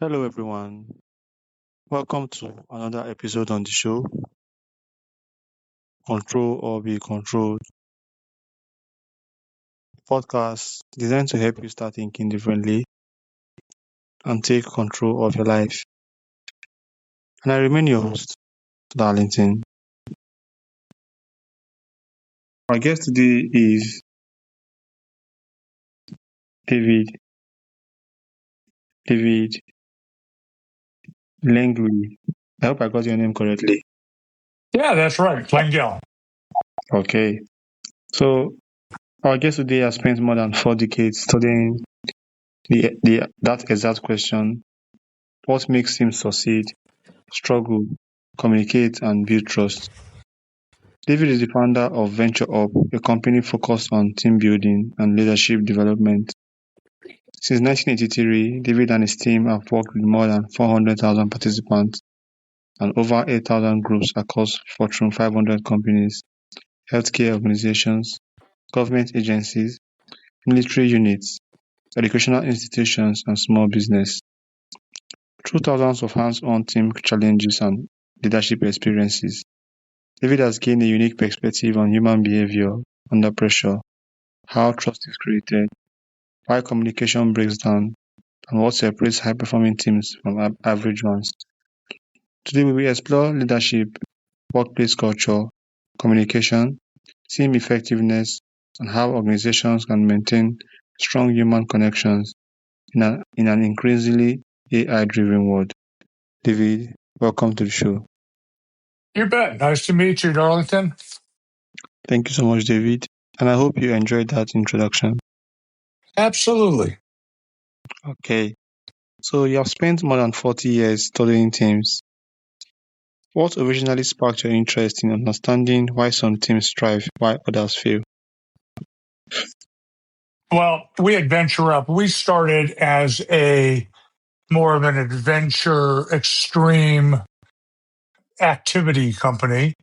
Hello, everyone. Welcome to another episode on the show, Control or Be Controlled podcast designed to help you start thinking differently and take control of your life. And I remain your host, Darlington. Our guest today is David David Lengyel. I hope I got your name correctly. Yeah, that's right. Lengyel. Okay. So our guest today has spent more than 4 decades studying that exact question: what makes him succeed, struggle, communicate, and build trust? David is the founder of Venture Up, a company focused on team building and leadership development. Since 1983, David and his team have worked with more than 400,000 participants and over 8,000 groups across Fortune 500 companies, healthcare organizations, government agencies, military units, educational institutions, and small business. Through thousands of hands-on team challenges and leadership experiences, David has gained a unique perspective on human behavior under pressure, how trust is created, why communication breaks down, and what separates high-performing teams from average ones. Today we will explore leadership, workplace culture, communication, team effectiveness, and how organizations can maintain strong human connections in an increasingly AI-driven world. David, welcome to the show. You bet. Nice to meet you, Darlington. Thank you so much, David, and I hope you enjoyed that introduction. Absolutely. Okay, so you have spent more than 40 years studying teams. What originally sparked your interest in understanding why some teams thrive while others fail? Well, we at Venture Up, we started as a more of an adventure extreme activity company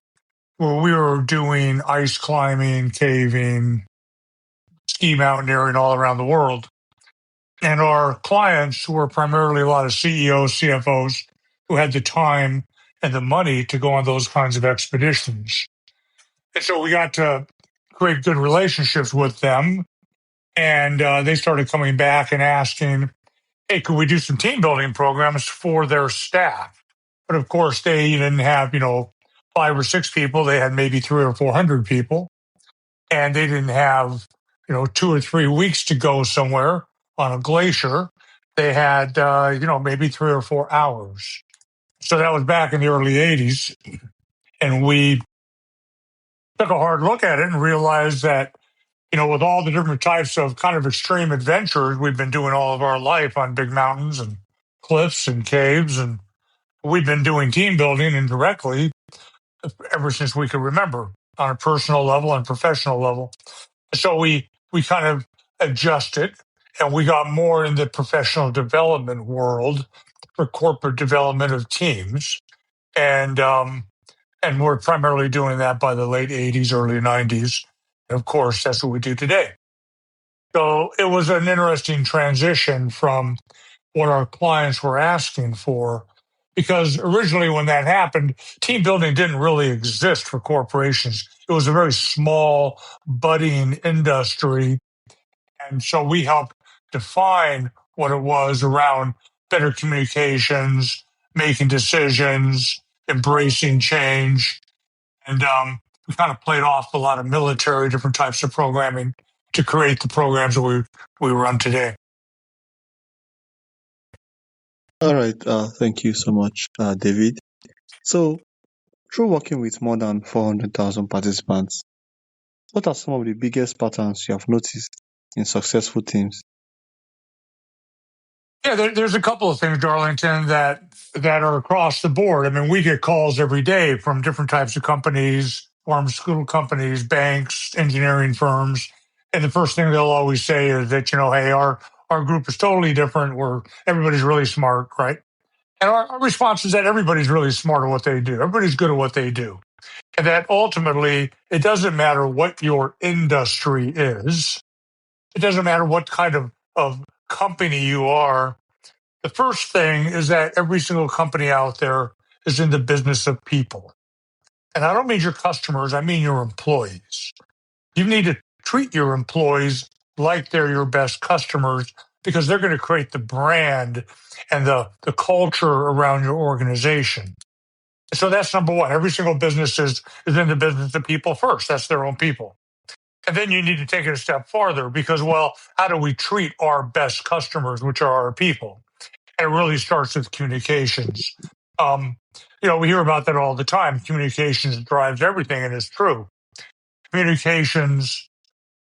where we were doing ice climbing, caving, ski mountaineering all around the world. And our clients were primarily a lot of CEOs, CFOs who had the time and the money to go on those kinds of expeditions. And so we got to create good relationships with them. And they started coming back and asking, hey, could we do some team building programs for their staff? But of course, they didn't have, 5 or 6 people. They had maybe 300 or 400 people. And they didn't have, 2 or 3 weeks to go somewhere on a glacier. They had, maybe 3 or 4 hours. So that was back in the early 80s. And we took a hard look at it and realized that with all the different types of kind of extreme adventures we've been doing all of our life on big mountains and cliffs and caves, and we've been doing team building indirectly ever since we could remember on a personal level and professional level. So we kind of adjusted and we got more in the professional development world for corporate development of teams. And we're primarily doing that by the late 80s, early 90s. And of course, that's what we do today. So it was an interesting transition from what our clients were asking for, because originally when that happened, team building didn't really exist for corporations. It was a very small, budding industry. And so we helped define what it was around better communications, making decisions, embracing change. And we kind of played off a lot of military, different types of programming to create the programs that we run today. All right, thank you so much, David. So, through working with more than 400,000 participants, what are some of the biggest patterns you have noticed in successful teams? Yeah, there's a couple of things, Darlington, that are across the board. I mean, we get calls every day from different types of companies, pharmaceutical companies, banks, engineering firms, and the first thing they'll always say is that hey, our group is totally different. Where everybody's really smart, right? And our response is that everybody's really smart at what they do. Everybody's good at what they do, and that ultimately it doesn't matter what your industry is. It doesn't matter what kind of company you are. The first thing is that every single company out there is in the business of people. And I don't mean your customers, I mean your employees. You need to treat your employees like they're your best customers because they're going to create the brand and the culture around your organization. So that's number one. Every single business is in the business of people first. That's their own people. And then you need to take it a step farther because, well, how do we treat our best customers, which are our people? And it really starts with communications. Um, we hear about that all the time. Communications drives everything, and it's true. Communications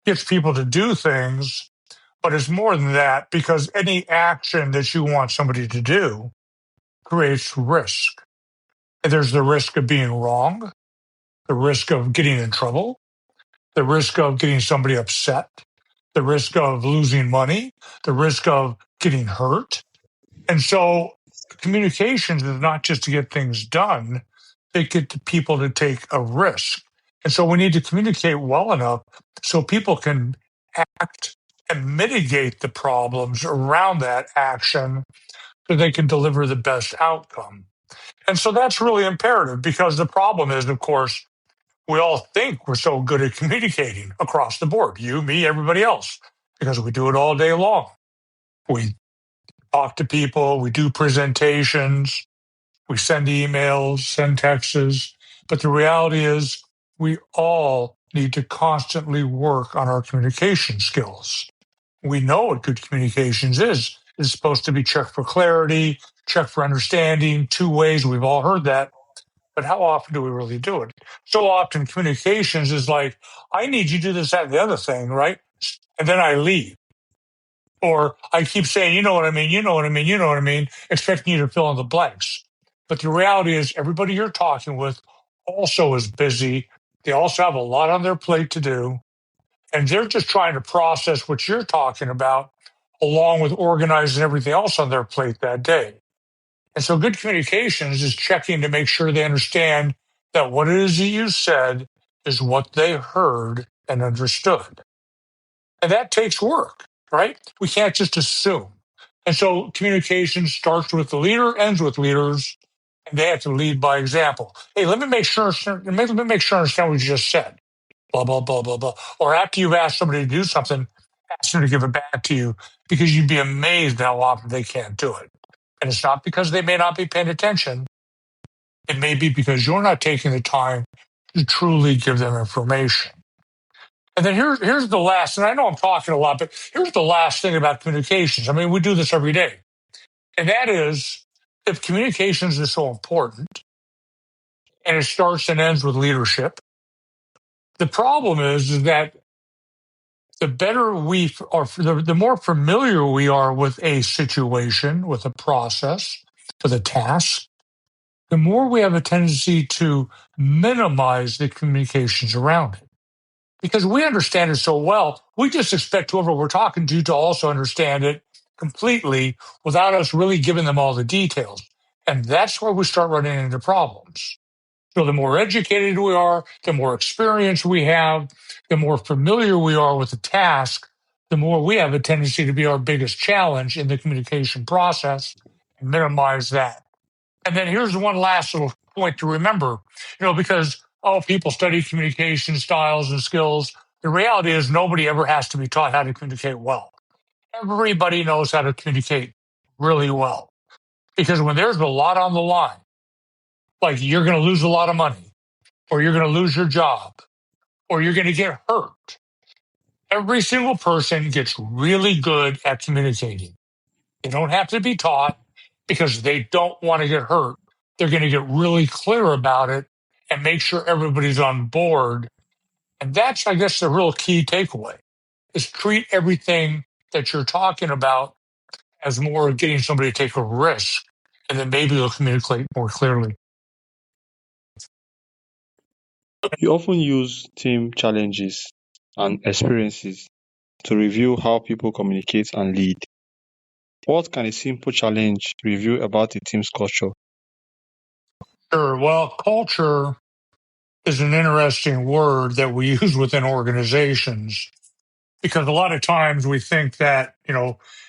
gets people to do things, but it's more than that because any action that you want somebody to do creates risk. And there's the risk of being wrong, the risk of getting in trouble, the risk of getting somebody upset, the risk of losing money, the risk of getting hurt. And so communications is not just to get things done, they get the people to take a risk. And so we need to communicate well enough so people can act and mitigate the problems around that action so they can deliver the best outcome. And so that's really imperative because the problem is, of course, we all think we're so good at communicating across the board, you, me, everybody else, because we do it all day long. We talk to people, we do presentations, we send emails, send texts. But the reality is, we all need to constantly work on our communication skills. We know what good communications is. It's supposed to be checked for clarity, checked for understanding, two ways. We've all heard that. But how often do we really do it? So often communications is like, I need you to do this, that, and the other thing, right? And then I leave. Or I keep saying, you know what I mean, you know what I mean, you know what I mean, expecting you to fill in the blanks. But the reality is everybody you're talking with also is busy. They also have a lot on their plate to do. And they're just trying to process what you're talking about along with organizing everything else on their plate that day. And so good communications is checking to make sure they understand that what it is that you said is what they heard and understood. And that takes work, right? We can't just assume. And so communication starts with the leader, ends with leaders, and they have to lead by example. Hey, let me make sure I understand what you just said. Blah, blah, blah, blah, blah. Or after you've asked somebody to do something, ask them to give it back to you because you'd be amazed how often they can't do it. And it's not because they may not be paying attention. It may be because you're not taking the time to truly give them information. And then here's the last, and I know I'm talking a lot, but here's the last thing about communications. I mean, we do this every day. And that is, if communications is so important and it starts and ends with leadership, the problem is that the better we are, the more familiar we are with a situation, with a process, with a task, the more we have a tendency to minimize the communications around it. Because we understand it so well, we just expect whoever we're talking to also understand it completely without us really giving them all the details. And that's where we start running into problems. So the more educated we are, the more experience we have, the more familiar we are with the task, the more we have a tendency to be our biggest challenge in the communication process and minimize that. And then here's one last little point to remember, because people study communication styles and skills. The reality is nobody ever has to be taught how to communicate well. Everybody knows how to communicate really well. Because when there's a lot on the line, like you're going to lose a lot of money, or you're going to lose your job, or you're going to get hurt, every single person gets really good at communicating. They don't have to be taught because they don't want to get hurt. They're going to get really clear about it and make sure everybody's on board. And that's, I guess, the real key takeaway is treat everything that you're talking about as more getting somebody to take a risk, and then maybe they'll communicate more clearly. You often use team challenges and experiences to review how people communicate and lead. What can a simple challenge reveal about a team's culture? Sure. Well, culture is an interesting word that we use within organizations because a lot of times we think that,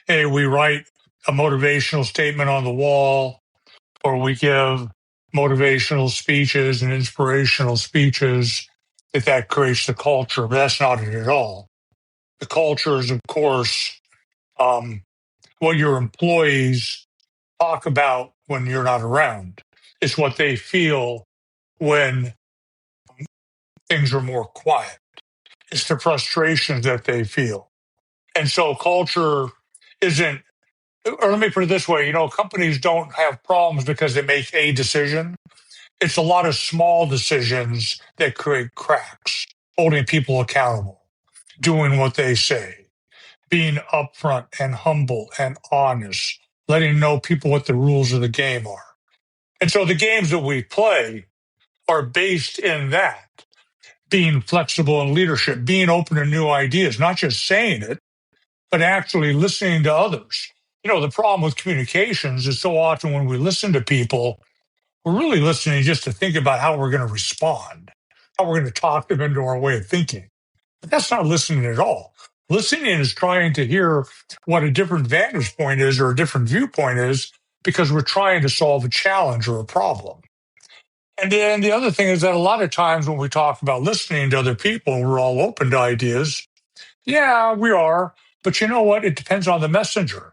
hey, we write a motivational statement on the wall, or we give motivational speeches and inspirational speeches, that creates the culture. But that's not it at all. The culture is, of course, what your employees talk about when you're not around. It's what they feel when things are more quiet. It's the frustrations that they feel. And so culture isn't, or let me put it this way, companies don't have problems because they make a decision. It's a lot of small decisions that create cracks, holding people accountable, doing what they say, being upfront and humble and honest, letting know people what the rules of the game are. And so the games that we play are based in that, being flexible in leadership, being open to new ideas, not just saying it, but actually listening to others. The problem with communications is so often when we listen to people, we're really listening just to think about how we're going to respond, how we're going to talk them into our way of thinking. But that's not listening at all. Listening is trying to hear what a different vantage point is or a different viewpoint is because we're trying to solve a challenge or a problem. And then the other thing is that a lot of times when we talk about listening to other people, we're all open to ideas. Yeah, we are. But you know what? It depends on the messenger,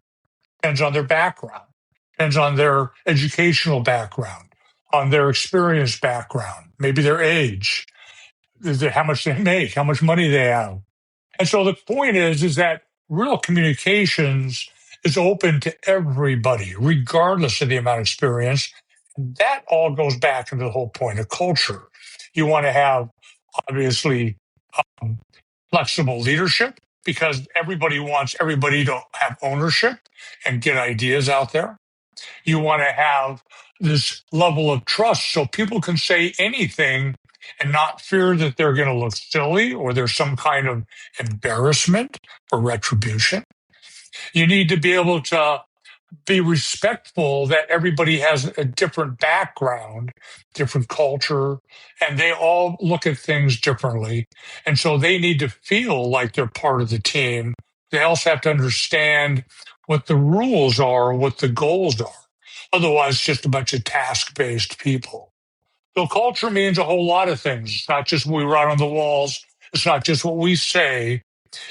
depends on their background, depends on their educational background, on their experience background, maybe their age, how much they make, how much money they have. And so the point is that real communications is open to everybody, regardless of the amount of experience. And that all goes back to the whole point of culture. You want to have, obviously, um, flexible leadership because everybody wants everybody to have ownership and get ideas out there. You want to have this level of trust so people can say anything and not fear that they're going to look silly or there's some kind of embarrassment or retribution. You need to be able to be respectful that everybody has a different background, different culture, and they all look at things differently. And so they need to feel like they're part of the team. They also have to understand what the rules are, what the goals are. Otherwise, it's just a bunch of task based people. So culture means a whole lot of things. It's not just what we write on the walls. It's not just what we say.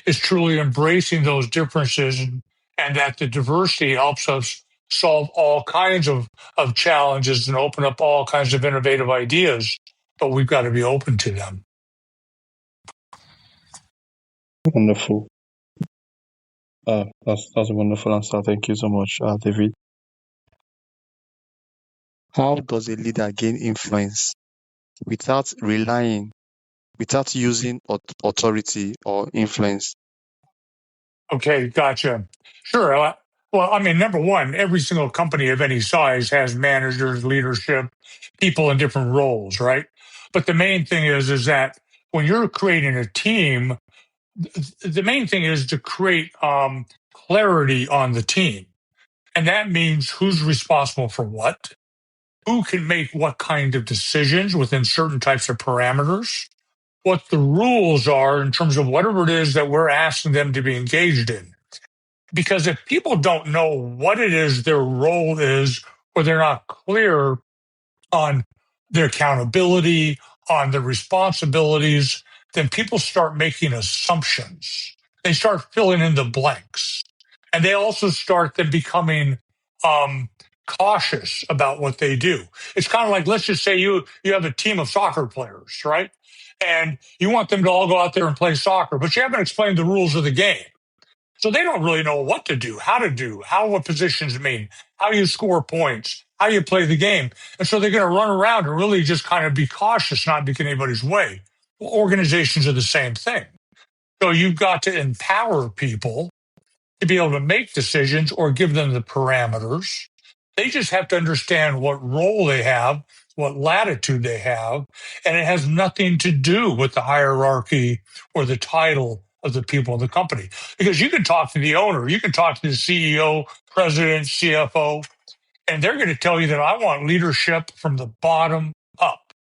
It's truly embracing those differences and that the diversity helps us solve all kinds of challenges and open up all kinds of innovative ideas, but we've got to be open to them. Wonderful. That's a wonderful answer. Thank you so much, David. How does a leader gain influence without using authority or influence? Okay, gotcha. Sure. Well, I mean, number one, every single company of any size has managers, leadership, people in different roles, right? But the main thing is that when you're creating a team, the main thing is to create clarity on the team. And that means who's responsible for what, who can make what kind of decisions within certain types of parameters, what the rules are in terms of whatever it is that we're asking them to be engaged in. Because if people don't know what it is their role is, or they're not clear on their accountability, on their responsibilities, then people start making assumptions. They start filling in the blanks. And they also start then becoming cautious about what they do. It's kind of like, let's just say you have a team of soccer players, right? And you want them to all go out there and play soccer, but you haven't explained the rules of the game. So they don't really know what to do, what positions mean, how you score points, how you play the game. And so they're going to run around and really just kind of be cautious, not get anybody's way. Well, organizations are the same thing. So you've got to empower people to be able to make decisions or give them the parameters. They just have to understand what role they have, what latitude they have, and it has nothing to do with the hierarchy or the title of the people in the company. Because you can talk to the owner, you can talk to the CEO, president, CFO, and they're going to tell you that I want leadership from the bottom up.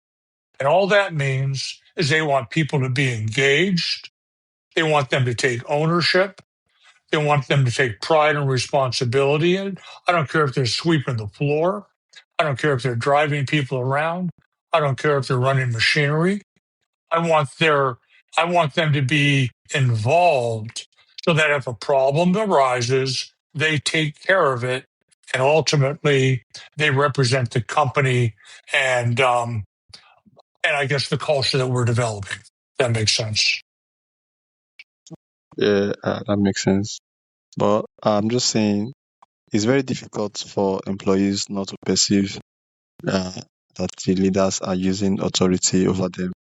And all that means is they want people to be engaged. They want them to take ownership. They want them to take pride and responsibility in it. I don't care if they're sweeping the floor. I don't care if they're driving people around. I don't care if they're running machinery. I want their I want them to be involved so that if a problem arises, they take care of it, and ultimately they represent the company and I guess the culture that we're developing. That makes sense. Yeah, that makes sense. But I'm just saying it's very difficult for employees not to perceive uh, that the leaders are using authority over them.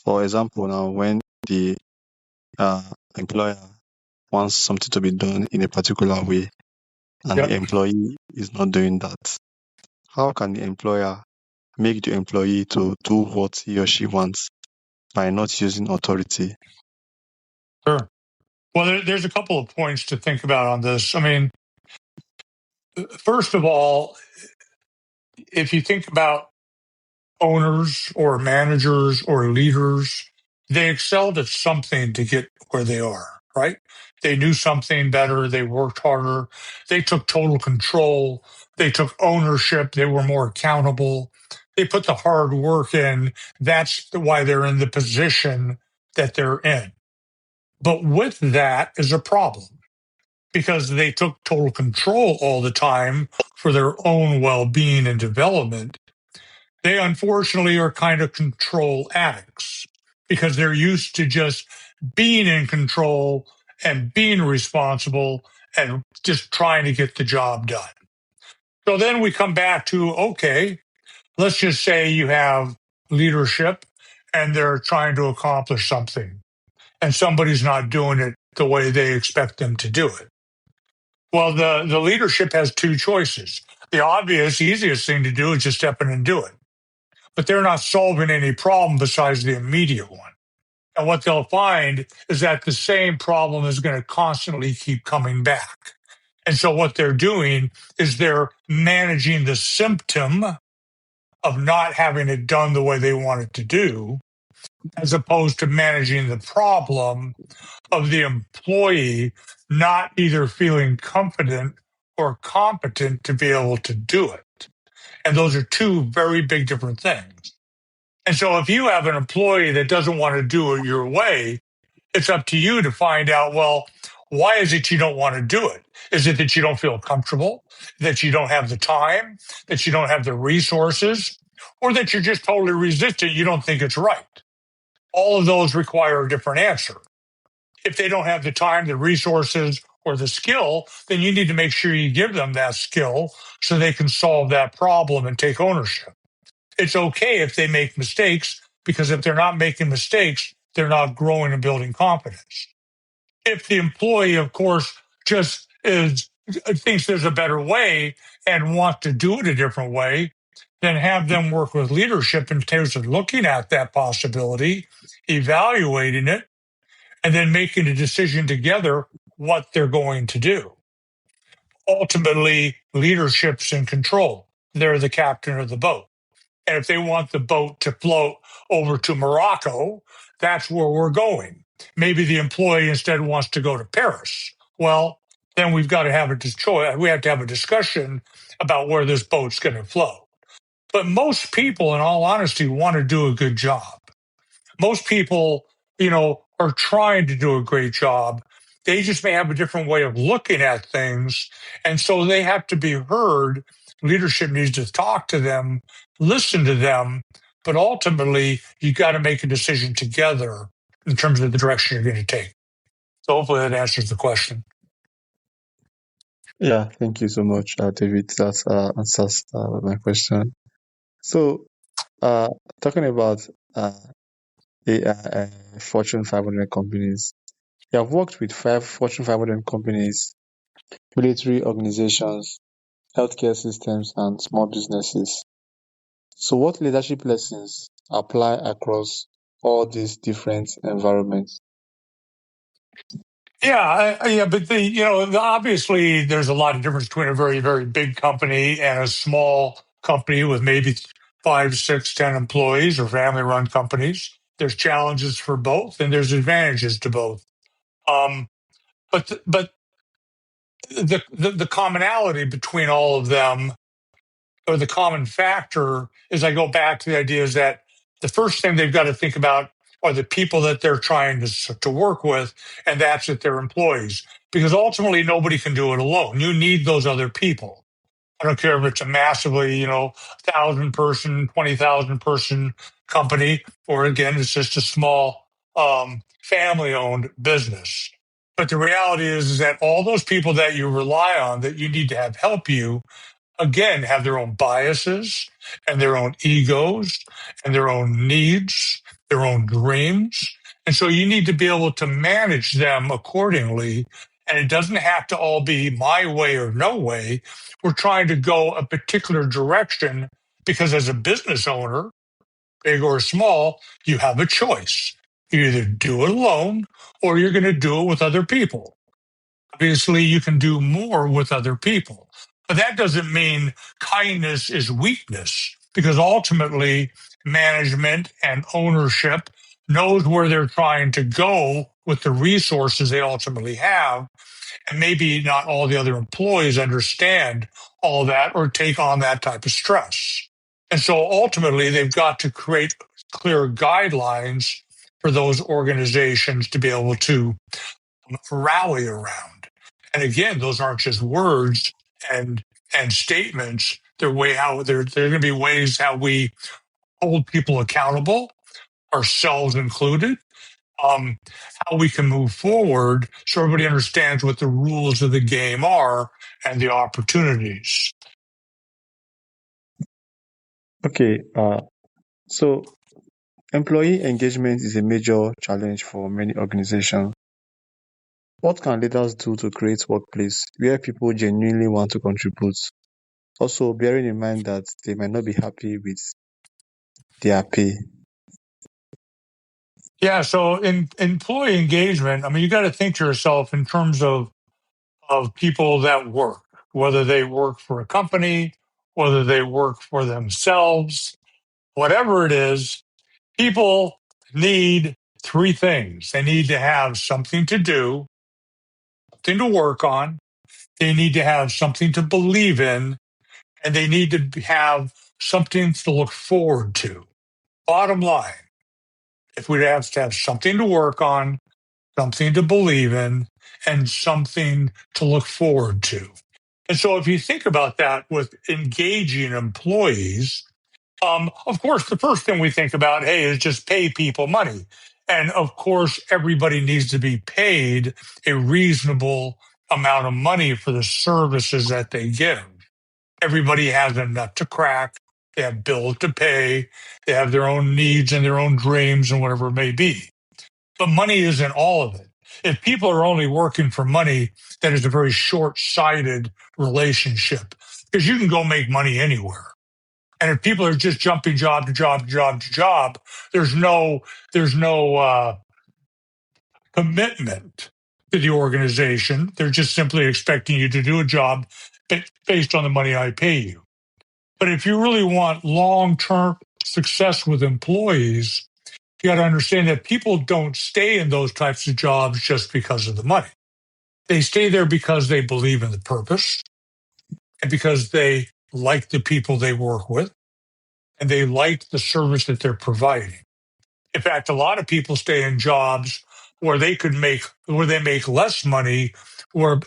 For example, now when the uh, employer wants something to be done in a particular way and the Yep, employee is not doing that, how can the employer make the employee to do what he or she wants by not using authority? sure. Well, there's a couple of points to think about on this. I mean, first of all, if you think about owners or managers or leaders, they excelled at something to get where they are, right? They knew something better. They worked harder. They took total control. They took ownership. They were more accountable. They put the hard work in. That's why they're in the position that they're in. But with that is a problem because they took total control all the time for their own well being and development. They unfortunately are kind of control addicts because they're used to just being in control and being responsible and just trying to get the job done. So then we come back to okay, let's just say you have leadership and they're trying to accomplish something and somebody's not doing it the way they expect them to do it. Well, the leadership has two choices. The obvious, easiest thing to do is just step in and do it. But they're not solving any problem besides the immediate one. And what they'll find is that the same problem is going to constantly keep coming back. And so what they're doing is they're managing the symptom of not having it done the way they want it to do, as opposed to managing the problem of the employee not either feeling confident or competent to be able to do it. And those are two very big different things. And so if you have an employee that doesn't want to do it your way, it's up to you to find out, well, why is it you don't want to do it? Is it that you don't feel comfortable, that you don't have the time, that you don't have the resources, or that you're just totally resistant? You don't think it's right. All of those require a different answer. If they don't have the time, the resources, or the skill, then you need to make sure you give them that skill so they can solve that problem and take ownership. It's okay if they make mistakes because if they're not making mistakes, they're not growing and building confidence. If the employee, of course, just is thinks there's a better way and wants to do it a different way, then have them work with leadership in terms of looking at that possibility, evaluating it, and then making a decision together what they're going to do. Ultimately, leadership's in control. They're the captain of the boat. And if they want the boat to float over to Morocco, that's where we're going. Maybe the employee instead wants to go to Paris. Well, then we've got to have a choice. We have to have a discussion about where this boat's going to flow. But most people, in all honesty, want to do a good job. Most people, are trying to do a great job. They just may have a different way of looking at things. And so they have to be heard. Leadership needs to talk to them, listen to them. But ultimately, you got to make a decision together in terms of the direction you're going to take. So hopefully that answers the question. Yeah, thank you so much, David. That answers my question. So, uh, talking about uh, Fortune 500 companies, you have worked with five Fortune 500 companies, military organizations, healthcare systems, and small businesses. So, what leadership lessons apply across all these different environments? Yeah, but obviously there's a lot of difference between a very, very big company and a small company with maybe 5, 6, 10 employees or family-run companies. There's challenges for both, and there's advantages to both. Um, but the commonality between all of them, or the common factor, is I go back to the idea is that the first thing they've got to think about are the people that they're trying to work with, and that's that they're employees. Because ultimately, nobody can do it alone. You need those other people. I don't care if it's a massively, 1,000 person, 20,000 person company, or again, it's just a small family owned business. But the reality is that all those people that you rely on, that you need to have help you, again, have their own biases and their own egos and their own needs, their own dreams. And so you need to be able to manage them accordingly. And it doesn't have to all be my way or no way. We're trying to go a particular direction because as a business owner, big or small, you have a choice. You either do it alone or you're going to do it with other people. Obviously, you can do more with other people. But that doesn't mean kindness is weakness, because ultimately, management and ownership knows where they're trying to go with the resources they ultimately have. And maybe not all the other employees understand all that or take on that type of stress. And so ultimately, they've got to create clear guidelines for those organizations to be able to rally around. And again, those aren't just words and statements. They're way how they're going to be ways how we hold people accountable, ourselves included. How we can move forward so everybody understands what the rules of the game are and the opportunities. Okay, so employee engagement is a major challenge for many organizations. What can leaders do to create workplace where people genuinely want to contribute? Also, bearing in mind that they might not be happy with their pay. Yeah, so in employee engagement, I mean, you got to think to yourself in terms of people that work, whether they work for a company, whether they work for themselves, whatever it is, people need three things. They need to have something to do, something to work on, they need to have something to believe in, and they need to have something to look forward to. Bottom line, if we have to have something to work on, something to believe in, and something to look forward to. And so if you think about that with engaging employees, of course, the first thing we think about, hey, is just pay people money. And of course, everybody needs to be paid a reasonable amount of money for the services that they give. Everybody has a nut to crack. They have bills to pay. They have their own needs and their own dreams and whatever it may be. But money isn't all of it. If people are only working for money, that is a very short-sighted relationship, because you can go make money anywhere. And if people are just jumping job to job to job to job, there's no commitment to the organization. They're just simply expecting you to do a job based on the money I pay you. But if you really want long-term success with employees, you got to understand that people don't stay in those types of jobs just because of the money. They stay there because they believe in the purpose and because they like the people they work with and they like the service that they're providing. In fact, a lot of people stay in jobs where they make less money, or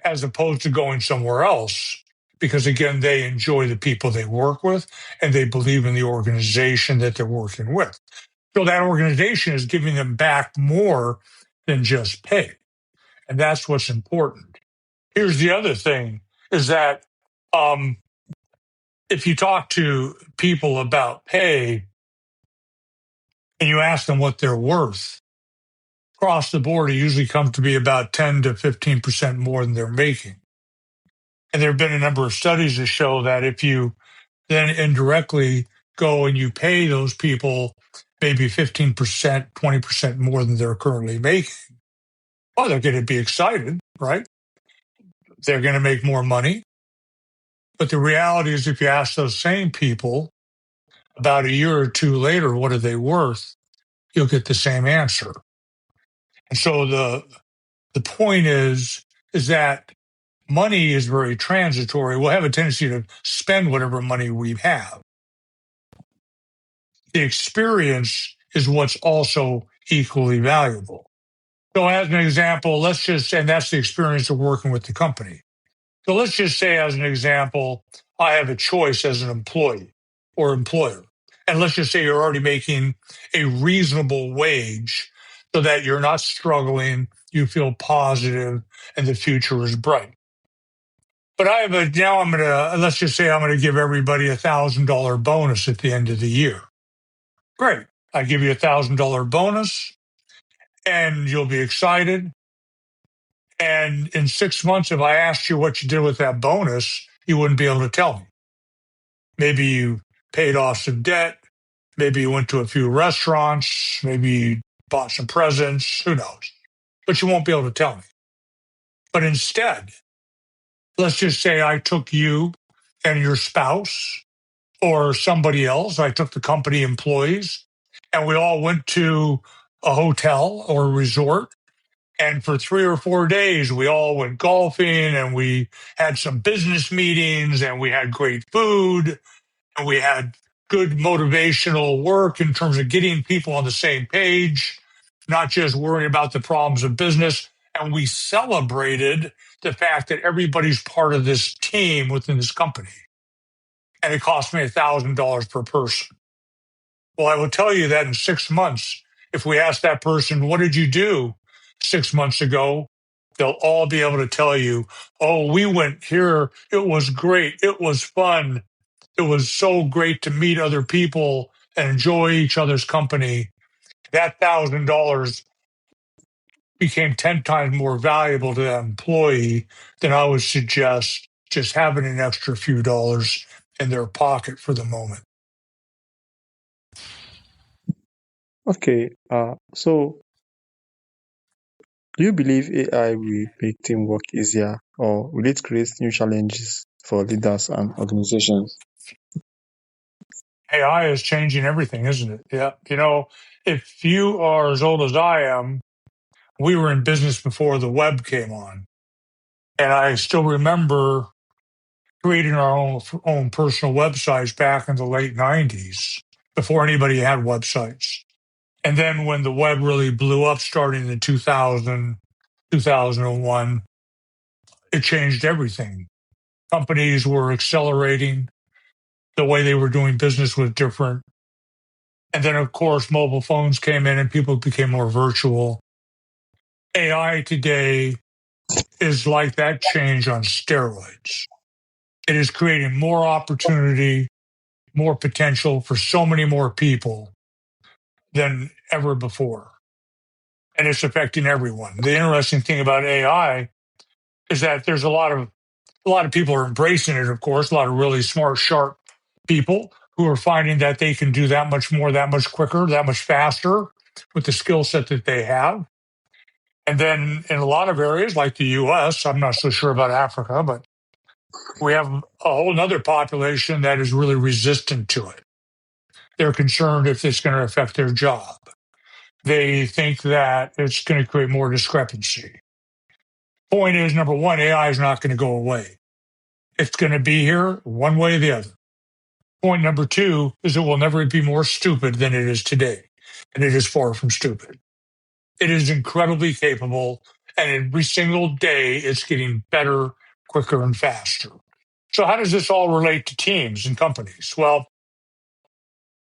as opposed to going somewhere else, because again, they enjoy the people they work with and they believe in the organization that they're working with. So that organization is giving them back more than just pay. And that's what's important. Here's the other thing is that um, if you talk to people about pay and you ask them what they're worth, across the board, it usually comes to be about 10 to 15% more than they're making. And there have been a number of studies that show that if you then indirectly go and you pay those people maybe 15%, 20% more than they're currently making, well, they're going to be excited, right? They're going to make more money. But the reality is, if you ask those same people about a year or two later, what are they worth? You'll get the same answer. And so the point is that money is very transitory. We'll have a tendency to spend whatever money we have. The experience is what's also equally valuable. So, as an example, and that's the experience of working with the company. So, let's just say, as an example, I have a choice as an employee or employer. And let's just say you're already making a reasonable wage so that you're not struggling, you feel positive, and the future is bright. But let's just say I'm going to give everybody $1,000 bonus at the end of the year. Great. I give you $1,000 bonus and you'll be excited. And in 6 months, if I asked you what you did with that bonus, you wouldn't be able to tell me. Maybe you paid off some debt. Maybe you went to a few restaurants. Maybe you bought some presents. Who knows? But you won't be able to tell me. But instead, let's just say I took you and your spouse or somebody else. I took the company employees and we all went to a hotel or a resort. And for 3 or 4 days, we all went golfing and we had some business meetings and we had great food and we had good motivational work in terms of getting people on the same page, not just worrying about the problems of business. And we celebrated the fact that everybody's part of this team within this company. And it cost me $1,000 per person. Well, I will tell you that in 6 months, if we ask that person, what did you do 6 months ago? They'll all be able to tell you, oh, we went here. It was great. It was fun. It was so great to meet other people and enjoy each other's company. That $1,000 became 10 times more valuable to that employee than I would suggest just having an extra few dollars in their pocket for the moment. Okay. So do you believe AI will make teamwork easier, or will it create new challenges for leaders and organizations? AI is changing everything, isn't it? Yeah. If you are as old as I am, we were in business before the web came on. And I still remember creating our own personal websites back in the late 90s before anybody had websites. And then when the web really blew up starting in 2000, 2001, it changed everything. Companies were accelerating. The way they were doing business was different. And then, of course, mobile phones came in and people became more virtual. AI today is like that change on steroids. It is creating more opportunity, more potential for so many more people than ever before. And it's affecting everyone. The interesting thing about AI is that there's a lot of people are embracing it, of course, a lot of really smart, sharp people who are finding that they can do that much more, that much quicker, that much faster with the skill set that they have. And then in a lot of areas like the US, I'm not so sure about Africa, but we have a whole nother population that is really resistant to it. They're concerned if it's going to affect their job. They think that it's going to create more discrepancy. Point is, number one, AI is not going to go away. It's going to be here one way or the other. Point number two is it will never be more stupid than it is today. And it is far from stupid. It is incredibly capable. And every single day, it's getting better, quicker, and faster. So how does this all relate to teams and companies? Well,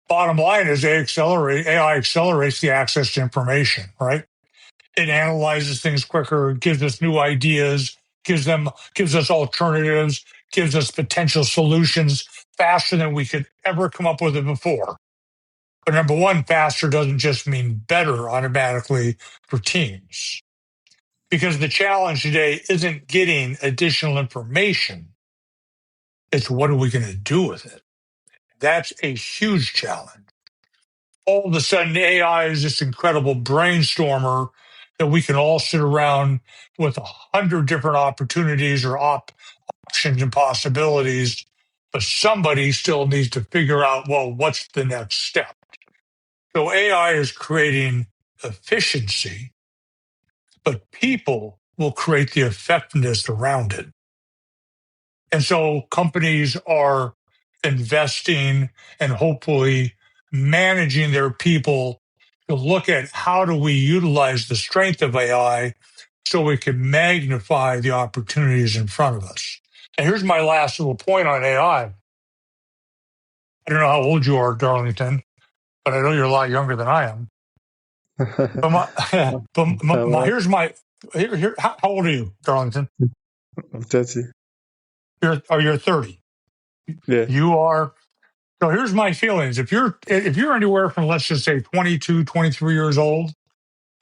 bottom line is AI accelerates the access to information, right? It analyzes things quicker, gives us new ideas, gives us alternatives, gives us potential solutions faster than we could ever come up with it before. But number one, faster doesn't just mean better automatically for teams. Because the challenge today isn't getting additional information. It's what are we going to do with it? That's a huge challenge. All of a sudden, AI is this incredible brainstormer that we can all sit around with 100 different opportunities or options and possibilities, but somebody still needs to figure out, well, what's the next step? So AI is creating efficiency, but people will create the effectiveness around it. And so companies are investing and hopefully managing their people to look at how do we utilize the strength of AI so we can magnify the opportunities in front of us. And here's my last little point on AI. I don't know how old you are, Darlington, but I know you're a lot younger than I am. But Well, here's my here. How old are you, Darlington? I'm 30. You're 30. Yeah. You are. So here's my feelings. If you're anywhere from, let's just say, 22, 23 years old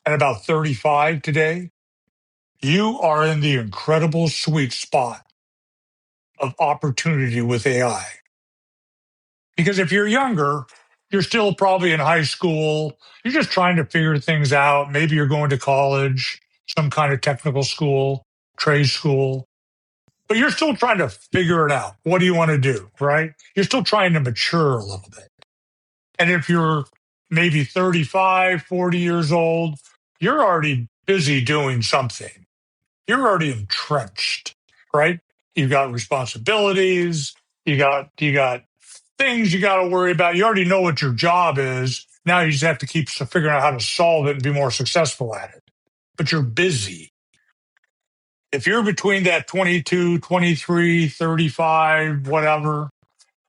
and about 35 today, you are in the incredible sweet spot of opportunity with AI. Because if you're younger, you're still probably in high school. You're just trying to figure things out. Maybe you're going to college, some kind of technical school, trade school, but you're still trying to figure it out. What do you want to do? Right? You're still trying to mature a little bit. And if you're maybe 35, 40 years old, you're already busy doing something. You're already entrenched, right? You've got responsibilities. You got things you got to worry about. You already know what your job is. Now you just have to keep figuring out how to solve it and be more successful at it. But you're busy. If you're between that 22, 23, 35, whatever,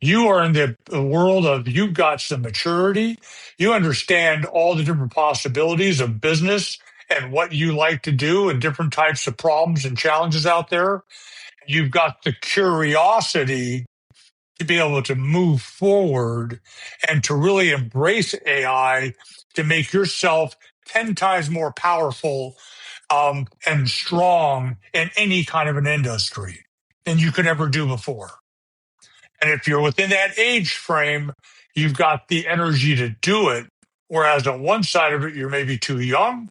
you are in the world of you've got some maturity. You understand all the different possibilities of business and what you like to do and different types of problems and challenges out there. You've got the curiosity to be able to move forward and to really embrace AI to make yourself 10 times more powerful and strong in any kind of an industry than you could ever do before. And if you're within that age frame, you've got the energy to do it. Whereas on one side of it, you're maybe too young.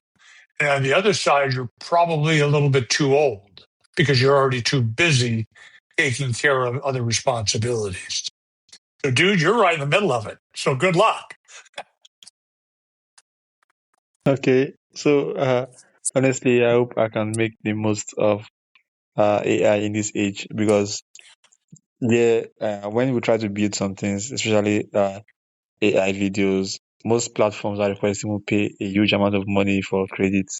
And on the other side, you're probably a little bit too old because you're already too busy taking care of other responsibilities. So, dude, you're right in the middle of it. So good luck. Okay. So, honestly, I hope I can make the most of AI in this age because, yeah, when we try to build some things, especially AI videos, most platforms are requesting we pay a huge amount of money for credits.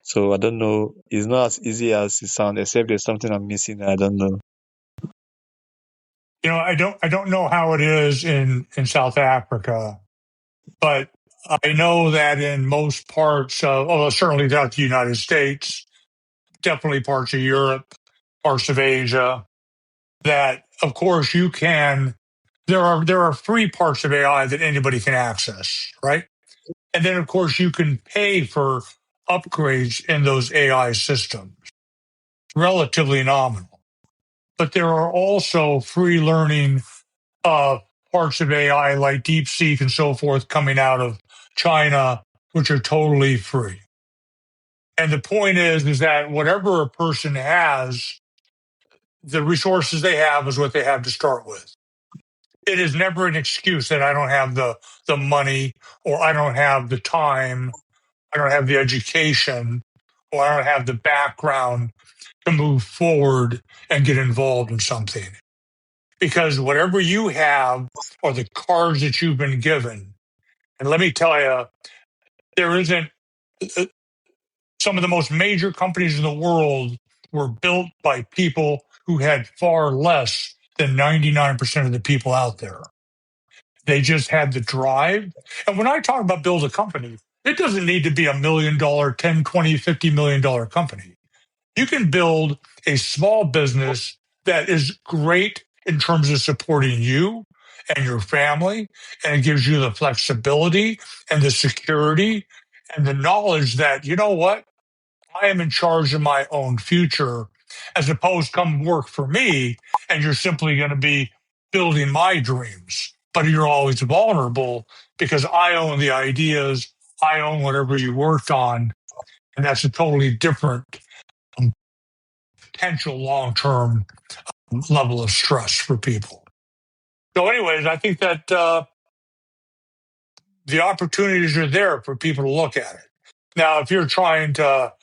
So I don't know. It's not as easy as it sounds, except there's something I'm missing. I don't know. I don't know how it is in South Africa, but I know that in most parts of, well, certainly not the United States, definitely parts of Europe, parts of Asia, that of course you can there are free parts of AI that anybody can access, right? And then of course you can pay for upgrades in those AI systems, relatively nominal. But there are also free learning uh, parts of AI like DeepSeek and so forth coming out of China, which are totally free. And the point is that whatever a person has, the resources they have is what they have to start with. It is never an excuse that I don't have the money or I don't have the time, I don't have the education, or I don't have the background to move forward and get involved in something. Because whatever you have are the cards that you've been given. And let me tell you, there isn't some of the most major companies in the world were built by people who had far less than 99% of the people out there. They just had the drive. And when I talk about build a company, it doesn't need to be $1 million, 10, 20, $50 million company. You can build a small business that is great in terms of supporting you and your family, and it gives you the flexibility and the security and the knowledge that, you know what, I am in charge of my own future, as opposed to come work for me and you're simply going to be building my dreams. But you're always vulnerable because I own the ideas, I own whatever you worked on, and that's a totally different um, potential long term level of stress for people. So, anyways, I think that the opportunities are there for people to look at it. Now, if you're trying to,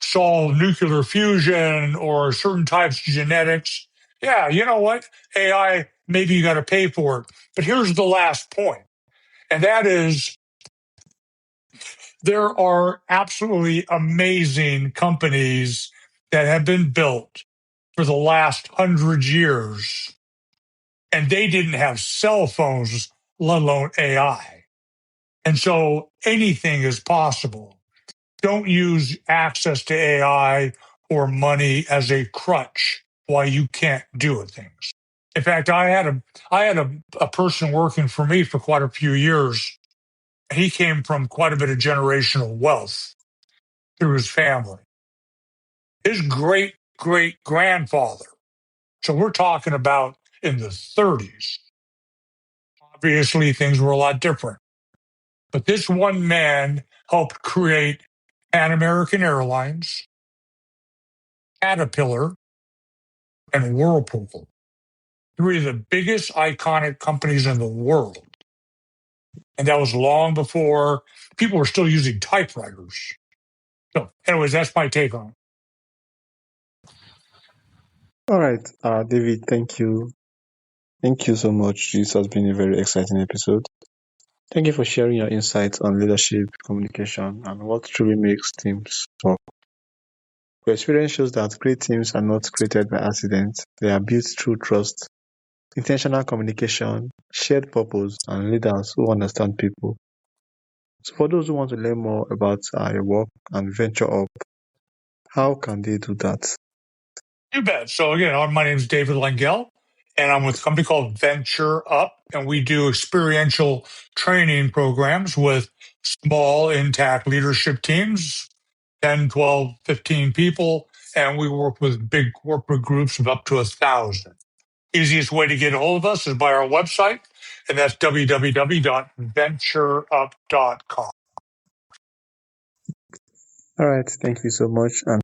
solve nuclear fusion or certain types of genetics, Yeah, you know what? AI, maybe you got to pay for it. But here's the last point, and that is there are absolutely amazing companies that have been built for the last 100 years, and they didn't have cell phones, let alone AI. And so anything is possible. Don't use access to AI or money as a crutch why you can't do things. In fact, I had a person working for me for quite a few years. He came from quite a bit of generational wealth through his family. His great great grandfather. So we're talking about in the 30s. Obviously, things were a lot different. But this one man helped create Pan American Airlines, Caterpillar, and Whirlpool, three of the biggest iconic companies in the world. And that was long before people were still using typewriters. So, anyways, that's my take on it. All right, David, thank you. Thank you so much. This has been a very exciting episode. Thank you for sharing your insights on leadership, communication, and what truly makes teams work. Your experience shows that great teams are not created by accident. They are built through trust, intentional communication, shared purpose, and leaders who understand people. So for those who want to learn more about your work and venture up, how can they do that? You bet. So again, my name is David Lengyel, and I'm with a company called Venture Up, and we do experiential training programs with small, intact leadership teams, 10, 12, 15 people, and we work with big corporate groups of up to 1,000. Easiest way to get a hold of us is by our website, and that's www.ventureup.com. All right, thank you so much. And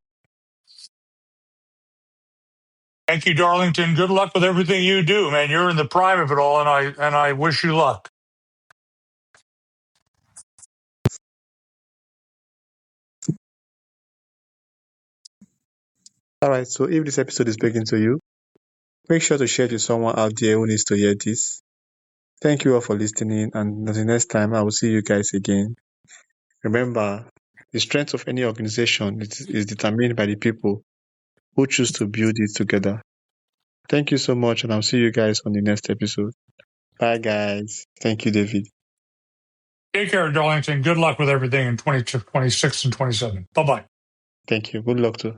Thank you, Darlington. Good luck with everything you do, man. You're in the prime of it all, and I wish you luck. all right, so if this episode is speaking to you, make sure to share it with someone out there who needs to hear this. Thank you all for listening, and until next time, I will see you guys again. Remember, the strength of any organization is determined by the people who choose to build it together. Thank you so much, and I'll see you guys on the next episode. Bye, guys. Thank you, David. Take care, Darlington. Good luck with everything in 2026 and 27. Bye-bye. Thank you. Good luck too.